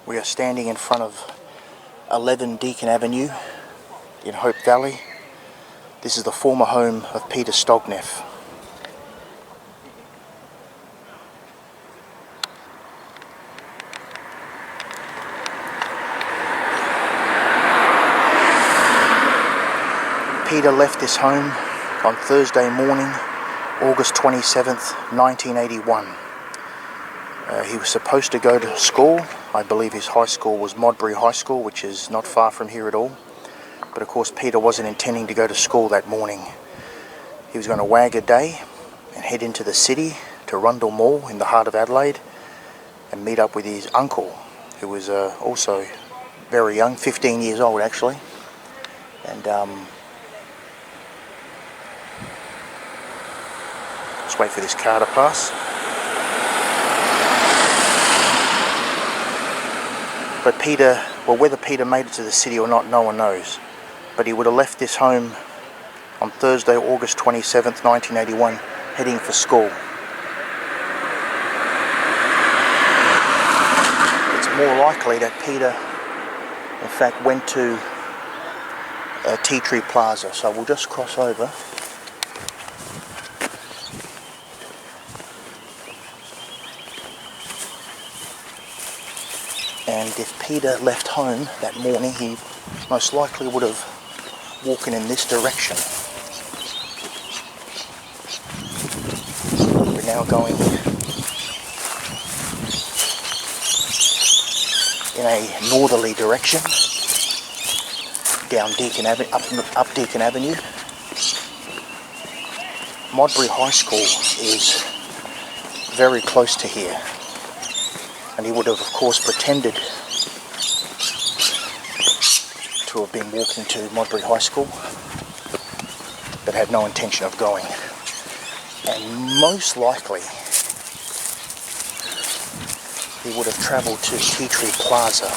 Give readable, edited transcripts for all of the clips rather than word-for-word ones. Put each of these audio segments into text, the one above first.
We are standing in front of 11 Deacon Avenue in Hope Valley. This is the former home of Peter Stogneff. Peter left this home on Thursday morning, August 27th, 1981. He was supposed to go to school. I believe his high school was Modbury High School, which is not far from here at all. But of course Peter wasn't intending to go to school that morning. He was going to wag a day and head into the city to Rundle Mall in the heart of Adelaide and meet up with his uncle, who was also very young, 15 years old actually. And let's wait for this car to pass. But Peter, well, whether Peter made it to the city or not, no one knows. But he would have left this home on Thursday, August 27th, 1981, heading for school. It's more likely that Peter, in fact, went to Tea Tree Plaza. So we'll just cross over. And if Peter left home that morning, he most likely would have walked in this direction. We're now going in a northerly direction down Deacon Avenue, up Deacon Avenue. Modbury High School is very close to here. And he would have, of course, pretended to have been walking to Modbury High School, but had no intention of going. And most likely, he would have travelled to Tea Tree Plaza.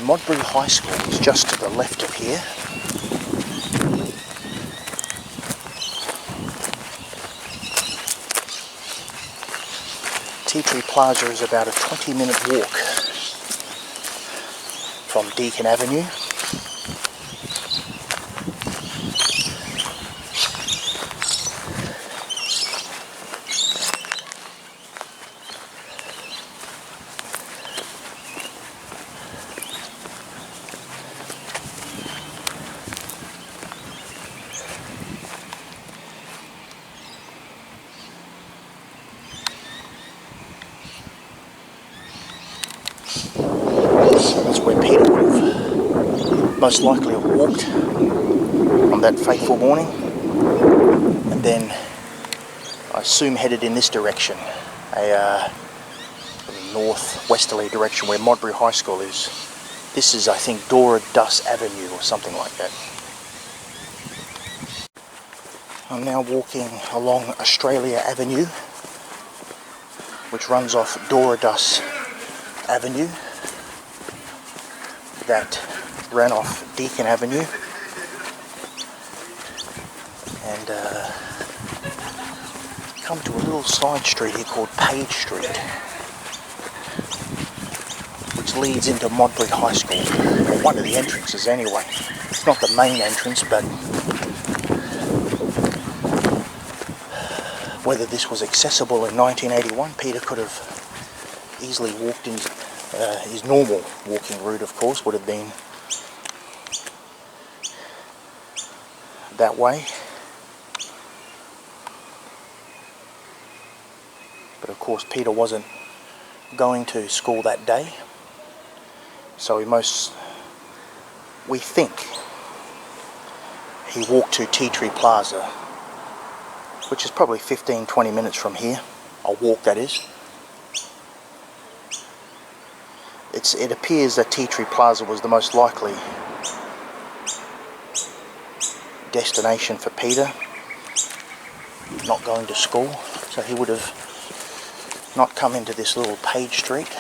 Modbury High School is just to the left of here. Tea Tree Plaza is about a 20-minute walk from Deacon Avenue. That's where Peter would have most likely walked on that fateful morning, and then I assume headed in this direction, a northwesterly direction where Modbury High School is. This is, I think, Dora Dus Avenue or something like that. I'm now walking along Australia Avenue, which runs off Dora Dus Avenue that ran off Deacon Avenue, and come to a little side street here called Page Street, which leads into Modbury High School, or one of the entrances anyway. It's not the main entrance, but whether this was accessible in 1981, Peter could have easily walked in. His normal walking route, of course, would have been that way. But of course Peter wasn't going to school that day, so we think he walked to Tea Tree Plaza, which is probably 15-20 minutes from here. A walk, that is. It appears that Tea Tree Plaza was the most likely destination for Peter. not going to school, so he would have not come into this little page street,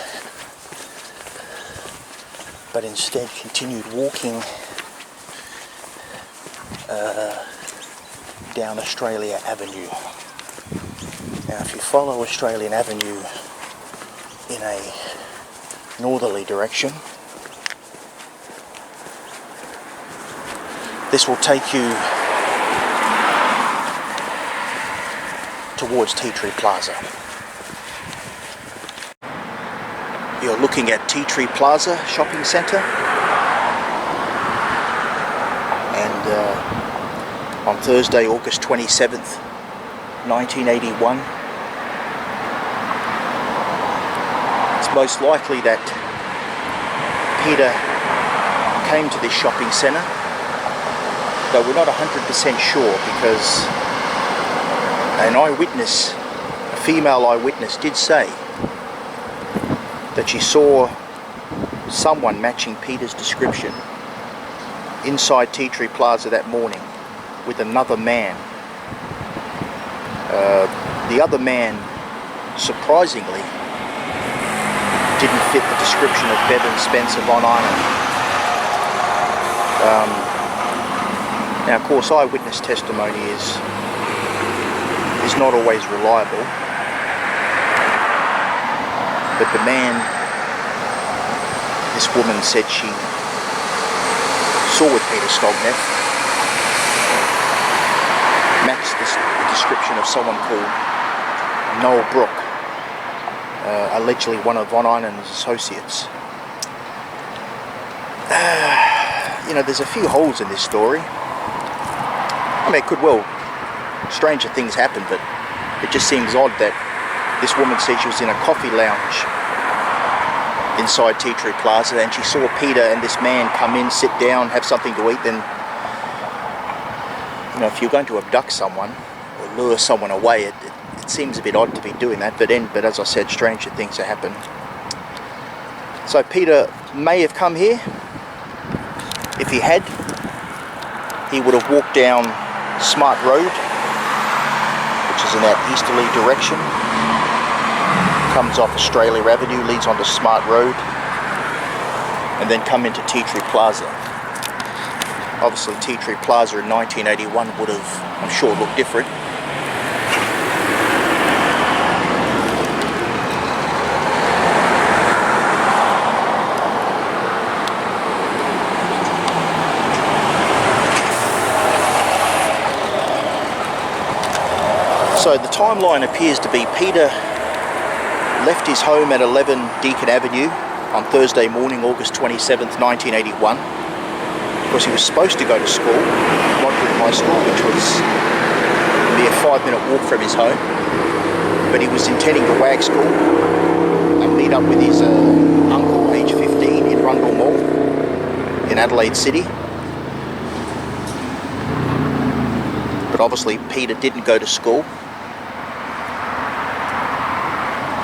but instead continued walking down Australia Avenue. Now if you follow Australian Avenue in a northerly direction, this will take you towards Tea Tree Plaza. You're looking at Tea Tree Plaza Shopping Centre, and on Thursday, August 27th, 1981, it's most likely that Peter came to this shopping centre, though we're not 100% sure, because an eyewitness, a female eyewitness, did say that she saw someone matching Peter's description inside Tea Tree Plaza that morning with another man. The other man, surprisingly, didn't fit the description of Bevan Spencer von Einem. Now, of course, eyewitness testimony is not always reliable, but the man, this woman said she saw with Peter Stogneff, matched the description of someone called Noel Brook, allegedly one of von Einem's associates. You know, there's a few holes in this story. I mean, it could well, stranger things happen, but it just seems odd that this woman said she was in a coffee lounge inside Tea Tree Plaza and she saw Peter and this man come in, sit down, have something to eat. Then, you know, if you're going to abduct someone or lure someone away, it seems a bit odd to be doing that, but as I said, stranger things have happened. So Peter may have come here. If he had, he would have walked down Smart Road, which is in that easterly direction, comes off Australia Avenue, leads onto Smart Road, and then come into Tea Tree Plaza. Obviously Tea Tree Plaza in 1981 would have, I'm sure, looked different. So the timeline appears to be Peter left his home at 11 Deakin Avenue on Thursday morning, August 27th, 1981. Because he was supposed to go to school, Modbury High School, which was a mere 5-minute walk from his home. But he was intending to wag school and meet up with his uncle, age 15, in Rundle Mall in Adelaide City. But obviously Peter didn't go to school.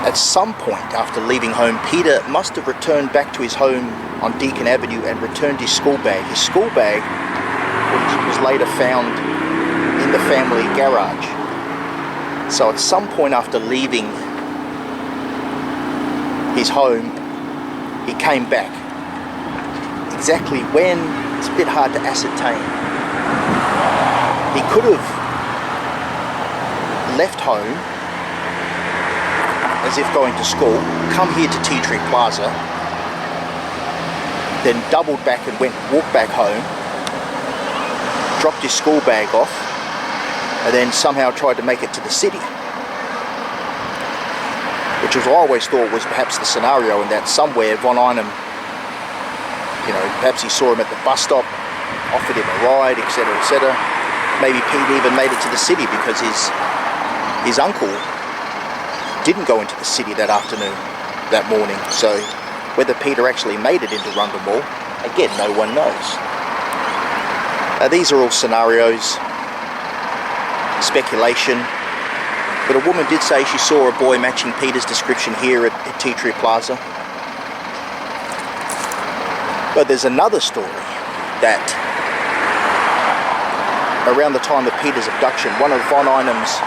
At some point after leaving home, Peter must have returned back to his home on Deakin Avenue and returned his school bag. His school bag, which was later found in the family garage. So at some point after leaving his home, he came back. Exactly when, it's a bit hard to ascertain. He could have left home as if going to school, come here to Tea Tree Plaza, then doubled back and walked back home, dropped his school bag off, and then somehow tried to make it to the city. Which was, I always thought, was perhaps the scenario, in that somewhere von Einem, you know, perhaps he saw him at the bus stop, offered him a ride, etc., etc. Maybe Pete even made it to the city because his uncle didn't go into the city that afternoon, that morning. So whether Peter actually made it into Rundle Mall, again, no one knows. These are all scenarios, speculation, but a woman did say she saw a boy matching Peter's description here at Tea Tree Plaza. But there's another story that around the time of Peter's abduction, one of von Einem's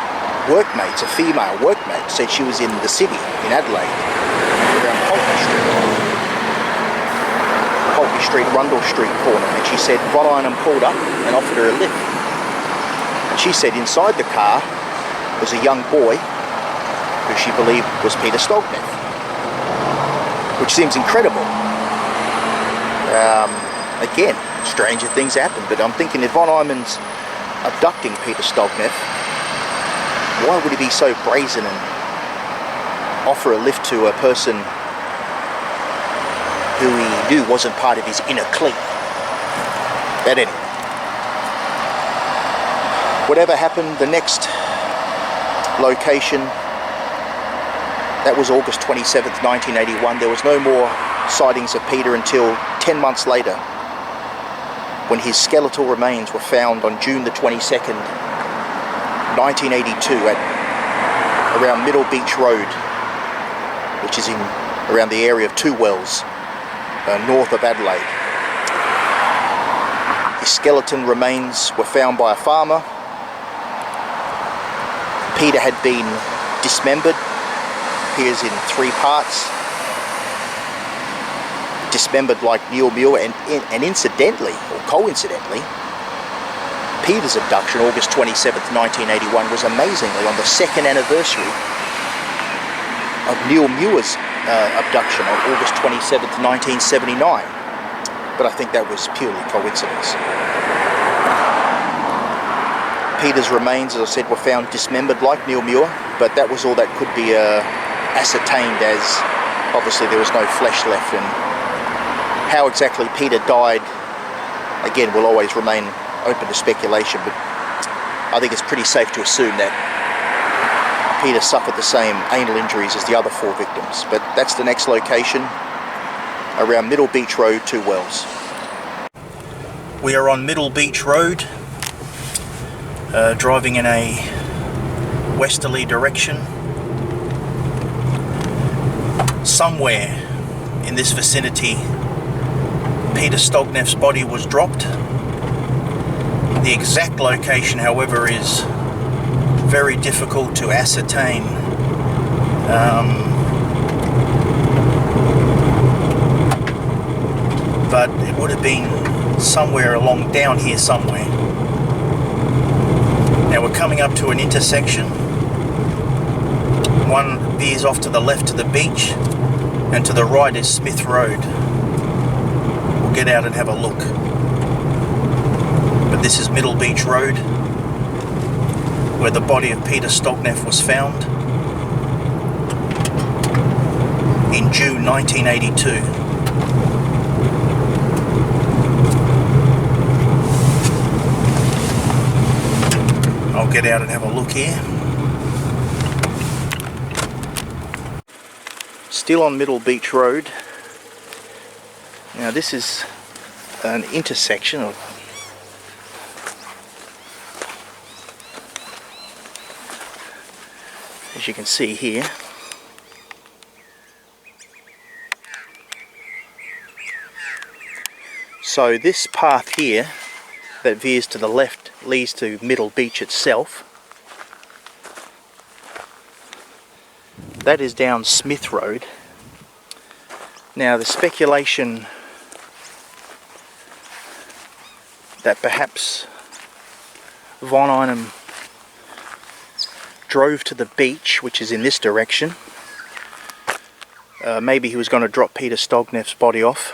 workmates, a female workmate, said she was in the city, in Adelaide, around Holtby Street, Rundle Street corner, and she said von Einem pulled up and offered her a lift. And she said inside the car was a young boy who she believed was Peter Stogneff, which seems incredible. Again, stranger things happen, but I'm thinking if von Einem's abducting Peter Stogneff, why would he be so brazen and offer a lift to a person who he knew wasn't part of his inner clique? But anyway, whatever happened, the next location, that was August 27th, 1981. There was no more sightings of Peter until 10 months later, when his skeletal remains were found on June the 22nd, 1982 at around Middle Beach Road, which is in around the area of Two Wells, north of Adelaide. His skeleton remains were found by a farmer. Peter had been dismembered, appears in 3 parts. Dismembered like Neil Muir, and incidentally, or coincidentally, Peter's abduction, August 27th, 1981, was amazingly on the 2nd anniversary of Neil Muir's abduction on August 27th, 1979. But I think that was purely coincidence. Peter's remains, as I said, were found dismembered like Neil Muir, but that was all that could be ascertained, as obviously there was no flesh left, and how exactly Peter died, again, will always remain open to speculation, but I think it's pretty safe to assume that Peter suffered the same anal injuries as the other 4 victims. But that's the next location, around Middle Beach Road, Two Wells. We are on Middle Beach Road, driving in a westerly direction. Somewhere in this vicinity, Peter Stogneff's body was dropped. The exact location, however, is very difficult to ascertain. But it would have been somewhere along down here somewhere. Now we're coming up to an intersection. One veers off to the left to the beach, and to the right is Smith Road. Get out and have a look. But this is Middle Beach Road, where the body of Peter Stogneff was found in June 1982. I'll get out and have a look here. Still on Middle Beach Road. Now this is an intersection of as you can see here. So this path here that veers to the left leads to Middle Beach itself. That is down Smith Road. Now the speculation that perhaps von Einem drove to the beach, which is in this direction. Maybe he was going to drop Peter Stogneff's body off,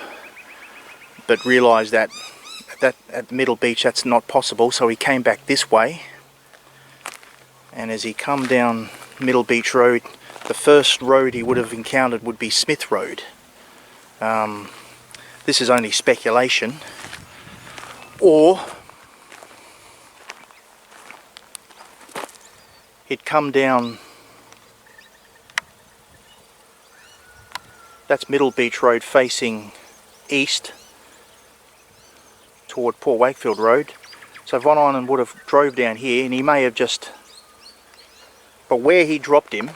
but realised that at the Middle Beach that's not possible, so he came back this way. And as he come down Middle Beach Road, the first road he would have encountered would be Smith Road. This is only speculation. Or he'd come down, that's Middle Beach Road facing east toward Port Wakefield Road. So von Einem would have drove down here, and he may have just, but where he dropped him,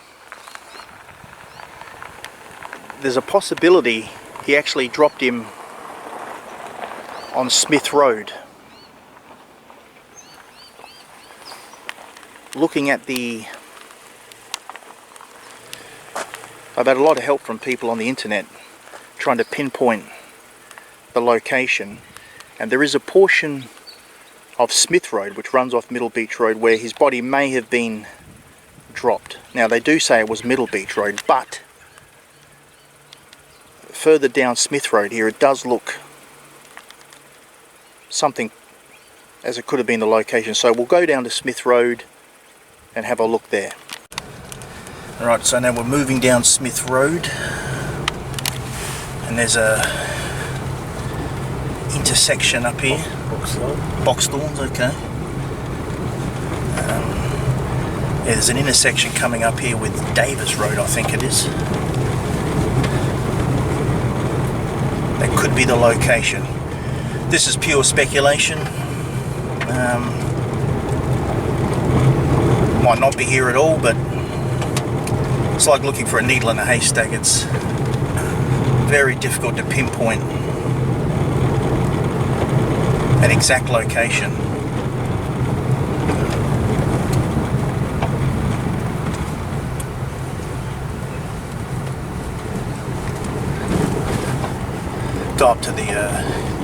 there's a possibility he actually dropped him on Smith Road. looking at the... I've had a lot of help from people on the internet trying to pinpoint the location, and there is a portion of Smith Road which runs off Middle Beach Road where his body may have been dropped. Now they do say it was Middle Beach Road, but further down Smith Road here it does look something as it could have been the location. So we'll go down to Smith Road and have a look there. Alright, so now we're moving down Smith Road, and there's a intersection up here. Box Thorns, okay. Yeah, there's an intersection coming up here with Davis Road, I think it is. That could be the location. This is pure speculation. Might not be here at all, but it's like looking for a needle in a haystack. It's very difficult to pinpoint an exact location. Go up to the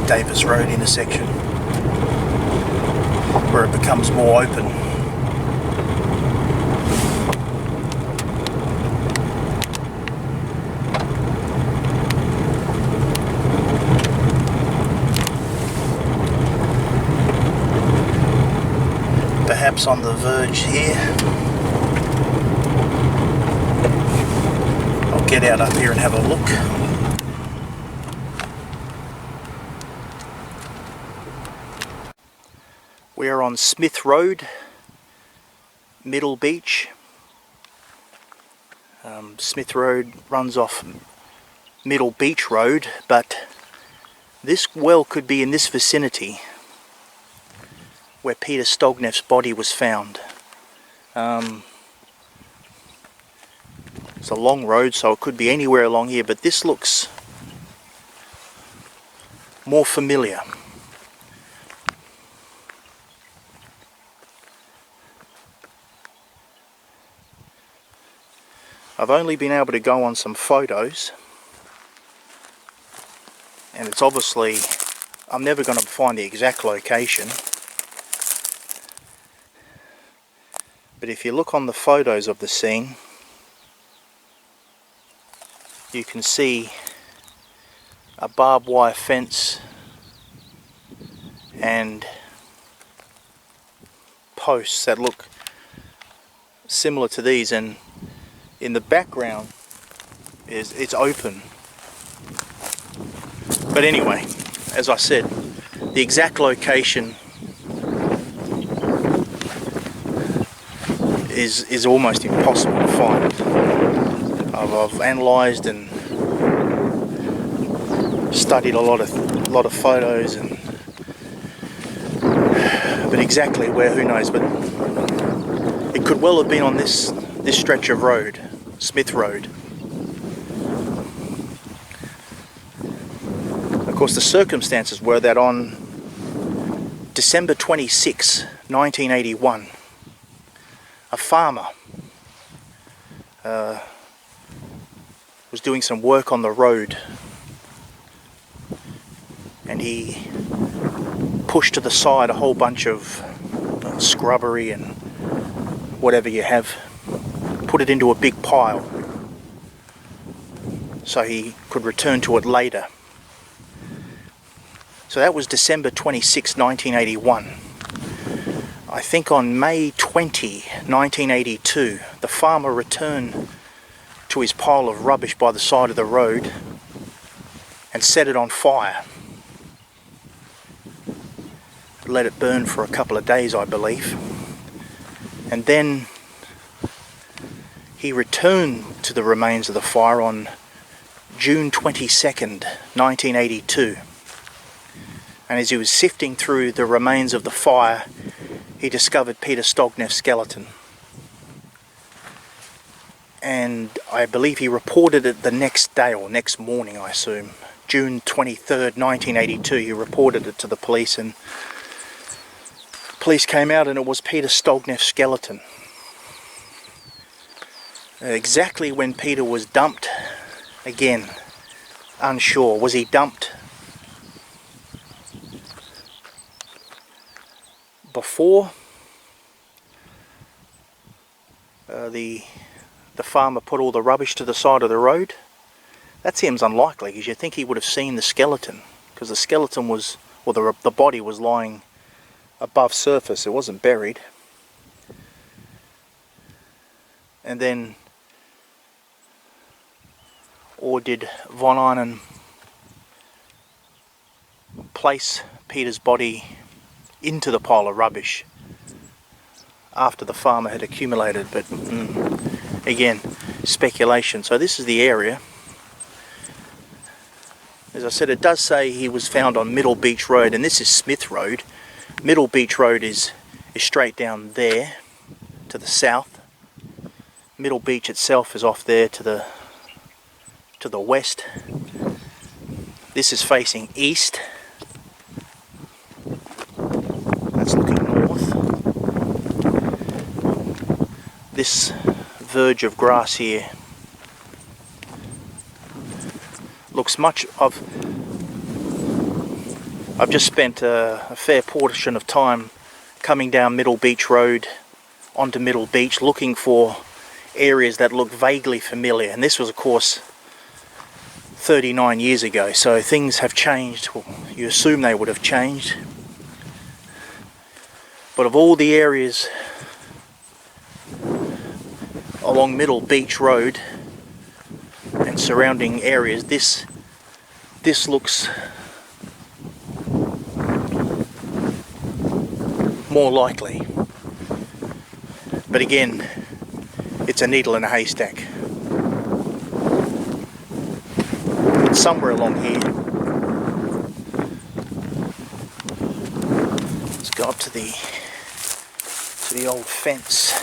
Davis Road intersection where it becomes more open. Perhaps on the verge here. I'll get out up here and have a look. We are on Smith Road, Middle Beach. Smith Road runs off Middle Beach Road, but this well could be in this vicinity where Peter Stogneff's body was found. It's a long road, so it could be anywhere along here, but this looks more familiar. I've only been able to go on some photos, and it's obviously, I'm never going to find the exact location, but if you look on the photos of the scene, you can see a barbed wire fence and posts that look similar to these, and in the background it's open. But anyway, as I said, the exact location is almost impossible to find. I've analysed and studied a lot of photos, but exactly where, who knows. But it could well have been on this stretch of road, Smith Road. Of course, the circumstances were that on December 26, 1981, a farmer was doing some work on the road, and he pushed to the side a whole bunch of scrubbery and whatever you have, put it into a big pile so he could return to it later. So that was December 26, 1981. I think on May 20, 1982, the farmer returned to his pile of rubbish by the side of the road and set it on fire. Let it burn for a couple of days, I believe. And then he returned to the remains of the fire on June 22nd, 1982. And as he was sifting through the remains of the fire, he discovered Peter Stogneff's skeleton. And I believe he reported it the next day, or next morning I assume. June 23rd, 1982, he reported it to the police, and police came out and it was Peter Stogneff's skeleton. Exactly when Peter was dumped, again, unsure. Was he dumped before the farmer put all the rubbish to the side of the road? That seems unlikely, because you'd think he would have seen the skeleton, because the skeleton was, or the body was lying above surface. It wasn't buried. And then, or did von Einem place Peter's body into the pile of rubbish after the farmer had accumulated? But again, speculation. So this is the area. As I said, it does say he was found on Middle Beach Road, and this is Smith Road. Middle Beach Road is straight down there to the south. Middle Beach itself is off there to the west. This is facing east. That's looking north. This verge of grass here looks much of... I've just spent a fair portion of time coming down Middle Beach Road onto Middle Beach looking for areas that look vaguely familiar, and this was of course 39 years ago, so things have changed. Well, you assume they would have changed, but of all the areas along Middle Beach Road and surrounding areas, this looks more likely. But again, it's a needle in a haystack. It's somewhere along here. Let's go up to the old fence.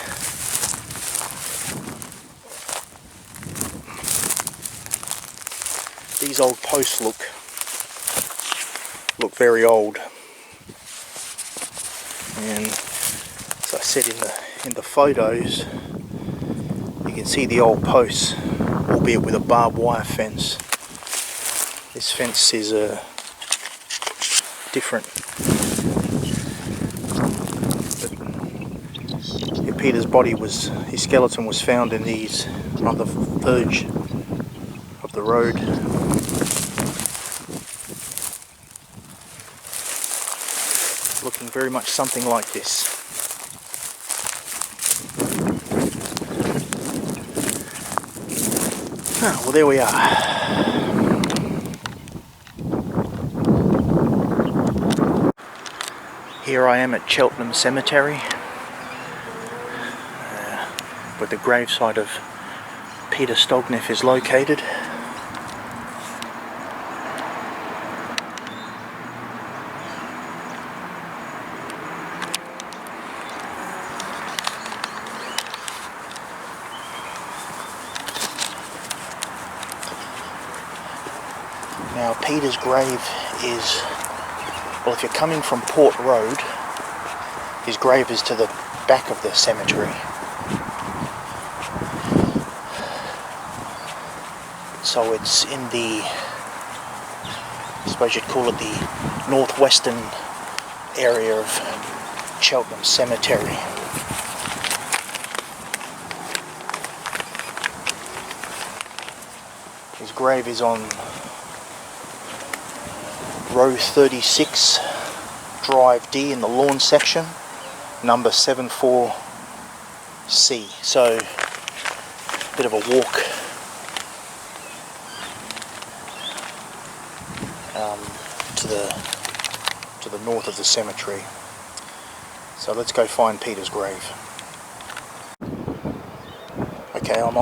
These old posts look very old, and as I said in the photos, you can see the old posts, albeit with a barbed wire fence. This fence is different. But Peter's body his skeleton was found in these on the verge of the road. Looking very much something like this. Ah, well, there we are. Here I am at Cheltenham Cemetery, where the gravesite of Peter Stogneff is located. Now, Peter's grave is, well, if you're coming from Port Road, his grave is to the back of the cemetery. So it's in the, I suppose you'd call it the northwestern area of Cheltenham Cemetery. His grave is on row 36, drive D in the lawn section, number 74C. So, a bit of a walk to the north of the cemetery. So let's go find Peter's grave. Okay, I'm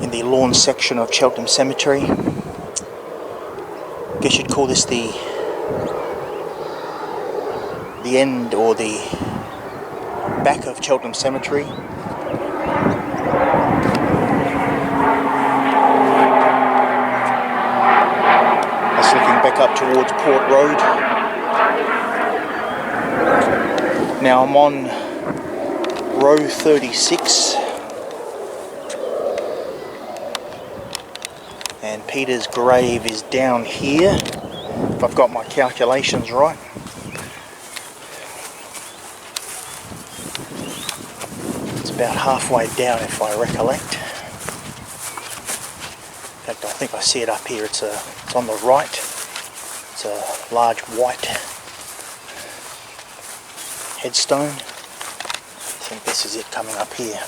in the lawn section of Cheltenham Cemetery. I guess you'd call this the end or the back of Cheltenham Cemetery. That's looking back up towards Port Road. Now I'm on row 36, Peter's grave is down here, if I've got my calculations right. It's about halfway down if I recollect. In fact, I think I see it up here. It's on the right. It's a large white headstone. I think this is it coming up here.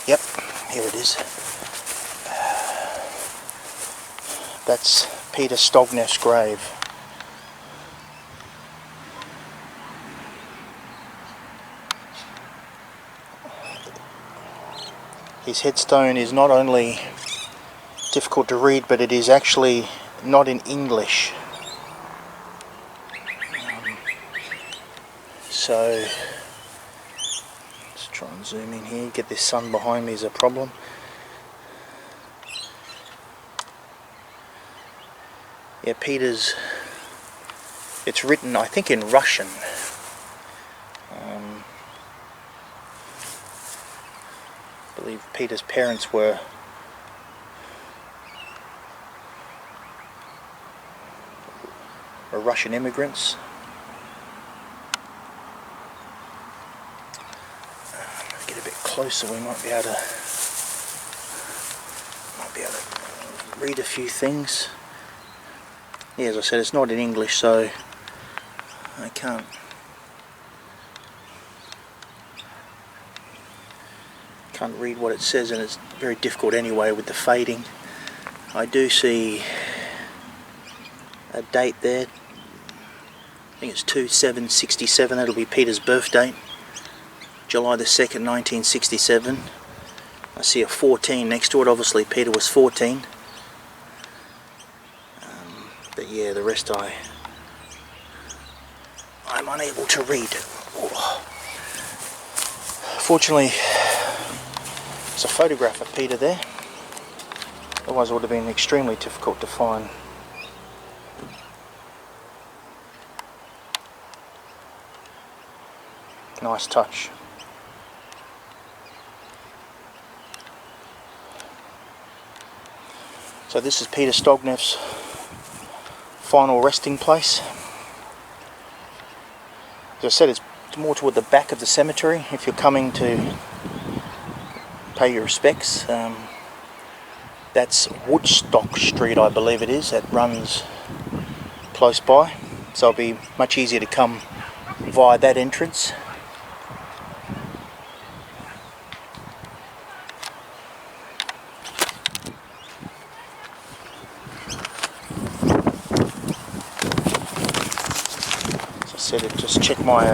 Yep, here it is. That's Peter Stogneff's grave. His headstone is not only difficult to read, but it is actually not in English. So, let's try and zoom in here. Get this sun behind me is a problem. Yeah, Peter's, it's written, I think, in Russian. I believe Peter's parents were Russian immigrants. Get a bit closer, we might be able to read a few things. Yeah, as I said, it's not in English, so I can't read what it says, and it's very difficult anyway with the fading. I do see a date there. I think it's 2/7/67. That'll be Peter's birth date, July the 2nd, 1967. I see a 14 next to it. Obviously Peter was 14. But yeah, the rest I'm unable to read. Oh. Fortunately, there's a photograph of Peter there. Otherwise it would have been extremely difficult to find. Nice touch. So this is Peter Stogneff's final resting place. As I said, it's more toward the back of the cemetery if you're coming to pay your respects. That's Woodstock Street, I believe it is, that runs close by, so it'll be much easier to come via that entrance. Just check my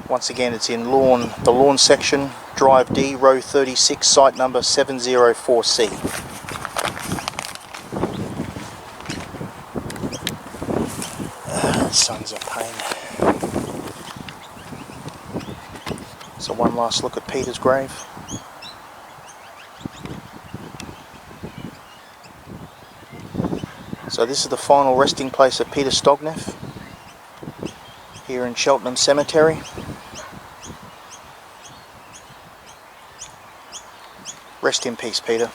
once again, it's in the lawn section, Drive D, row 36, site number 704C. Sun's a pain. So one last look at Peter's grave. So this is the final resting place of Peter Stogneff here in Cheltenham Cemetery. Rest in peace, Peter.